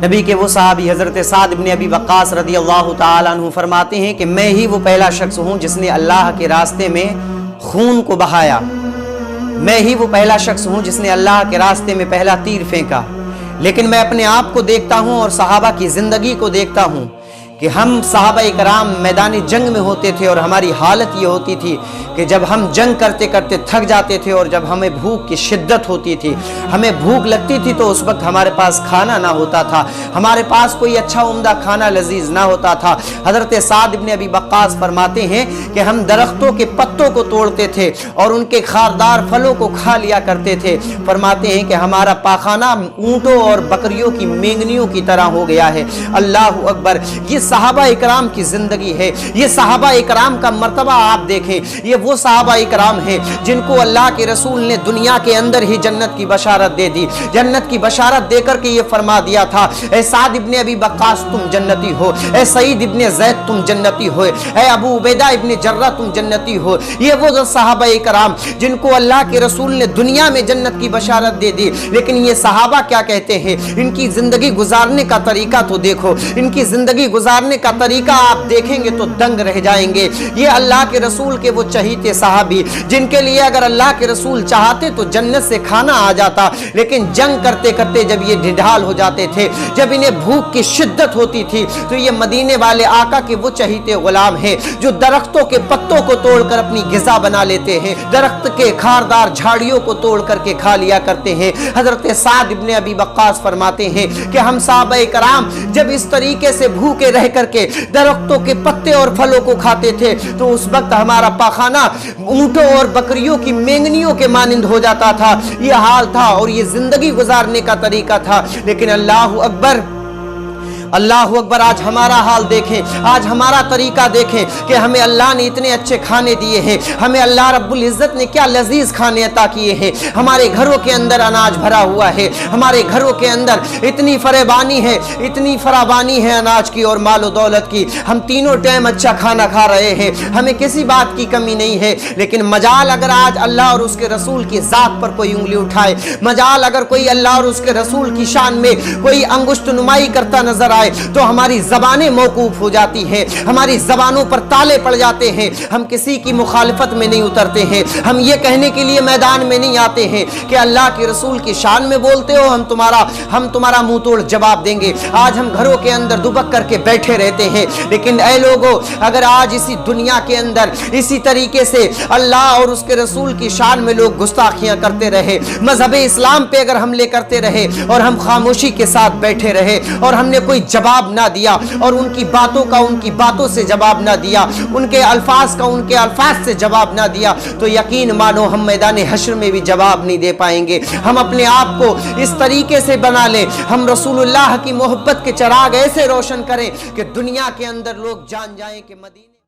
نبی کے وہ صحابی حضرت سعد بن ابی وقاص رضی اللہ تعالیٰ عنہ فرماتے ہیں کہ میں ہی وہ پہلا شخص ہوں جس نے اللہ کے راستے میں خون کو بہایا، میں ہی وہ پہلا شخص ہوں جس نے اللہ کے راستے میں پہلا تیر پھینکا۔ لیکن میں اپنے آپ کو دیکھتا ہوں اور صحابہ کی زندگی کو دیکھتا ہوں کہ ہم صحابہ کرام میدان جنگ میں ہوتے تھے اور ہماری حالت یہ ہوتی تھی کہ جب ہم جنگ کرتے کرتے تھک جاتے تھے اور جب ہمیں بھوک کی شدت ہوتی تھی، ہمیں بھوک لگتی تھی، تو اس وقت ہمارے پاس کھانا نہ ہوتا تھا، ہمارے پاس کوئی اچھا عمدہ کھانا لذیذ نہ ہوتا تھا۔ حضرت سعد بن ابی وقاص فرماتے ہیں کہ ہم درختوں کے پتوں کو توڑتے تھے اور ان کے خاردار پھلوں کو کھا لیا کرتے تھے۔ فرماتے ہیں کہ ہمارا پاخانہ اونٹوں اور بکریوں کی مینگنیوں کی طرح ہو گیا ہے۔ اللہ اکبر! یہ صحابہ اکرام کی زندگی ہے، یہ صحابہ اکرام کا مرتبہ آپ دیکھیں۔ یہ وہ صحابہ اکرام ہیں جن کو اللہ کے رسول نے دنیا کے اندر ہی جنت کی بشارت دے دی، جنت کی بشارت دے کر کے یہ فرما دیا تھا، اے سعد ابن ابی وقاص تم جنتی ہو، اے سعید ابن زید تم جنتی ہو، اے ابو عبیدہ ابن جرہ تم جنتی ہو۔ یہ وہ صحابہ اکرام جن کو اللہ کے رسول نے دنیا میں جنت کی بشارت دے دی، لیکن یہ صحابہ کیا کہتے ہیں؟ ان کی زندگی گزارنے کا طریقہ تو دیکھو، ان کی زندگی گزارنے کا طریقہ آپ دیکھیں گے تو دنگ رہ جائیں گے۔ یہ اللہ کے رسول کے وہ چہیتے صحابی جن کے لیے اگر اللہ کے رسول چاہتے تو جنت سے کھانا آ جاتا، لیکن جنگ کرتے کرتے جب یہ ڈھال ہو جاتے تھے، جب انہیں بھوک کی شدت ہوتی تھی، تو یہ مدینے والے آقا کے وہ چہیتے غلام ہیں جو درختوں کے پتوں کو توڑ کر اپنی غذا بنا لیتے ہیں، درخت کے خاردار جھاڑیوں کو توڑ کر کے کھا لیا کرتے ہیں۔ حضرت سعد ابن ابی وقاص فرماتے ہیں کہ ہم صحابہ کرام جب اس طریقے سے بھوکے رہ کر کے درختوں کے پتے اور پھلوں کو کھاتے تھے تو اس وقت ہمارا پاخانہ اونٹوں اور بکریوں کی مینگنیوں کے مانند ہو جاتا تھا۔ یہ حال تھا اور یہ زندگی گزارنے کا طریقہ تھا، لیکن اللہ اکبر، اللہ اکبر! آج ہمارا حال دیکھیں، آج ہمارا طریقہ دیکھیں کہ ہمیں اللہ نے اتنے اچھے کھانے دیے ہیں، ہمیں اللہ رب العزت نے کیا لذیذ کھانے عطا کیے ہیں۔ ہمارے گھروں کے اندر اناج بھرا ہوا ہے، ہمارے گھروں کے اندر اتنی فراوانی ہے، اتنی فراوانی ہے اناج کی اور مال و دولت کی، ہم تینوں ٹائم اچھا کھانا کھا رہے ہیں، ہمیں کسی بات کی کمی نہیں ہے۔ لیکن مجال اگر آج اللہ اور اس کے رسول کی ذات پر کوئی انگلی اٹھائے، مجال اگر کوئی اللہ اور اس کے رسول کی شان میں کوئی انگشت نمائی کرتا نظر آئے تو ہماری زبانیں موقوف ہو جاتی ہیں، ہماری زبانوں پر تالے پڑ جاتے ہیں، ہم کسی کی مخالفت میں نہیں اترتے ہیں، ہم یہ کہنے کے لیے میدان میں نہیں آتے ہیں کہ اللہ کے رسول کی شان میں بولتے ہو، ہم تمہارا منہ توڑ جواب دیں گے۔ آج ہم گھروں کے اندر دبک کر کے بیٹھے رہتے ہیں، لیکن اے لوگوں، اگر آج اسی دنیا کے اندر اسی طریقے سے اللہ اور اس کے رسول کی شان میں لوگ گستاخیاں کرتے رہے، مذہب اسلام پہ اگر حملے کرتے رہے اور ہم خاموشی کے ساتھ بیٹھے رہے اور ہم نے کوئی جواب نہ دیا اور ان کی باتوں سے جواب نہ دیا، ان کے الفاظ سے جواب نہ دیا، تو یقین مانو ہم میدان حشر میں بھی جواب نہیں دے پائیں گے۔ ہم اپنے آپ کو اس طریقے سے بنا لیں، ہم رسول اللہ کی محبت کے چراغ ایسے روشن کریں کہ دنیا کے اندر لوگ جان جائیں کہ مدینے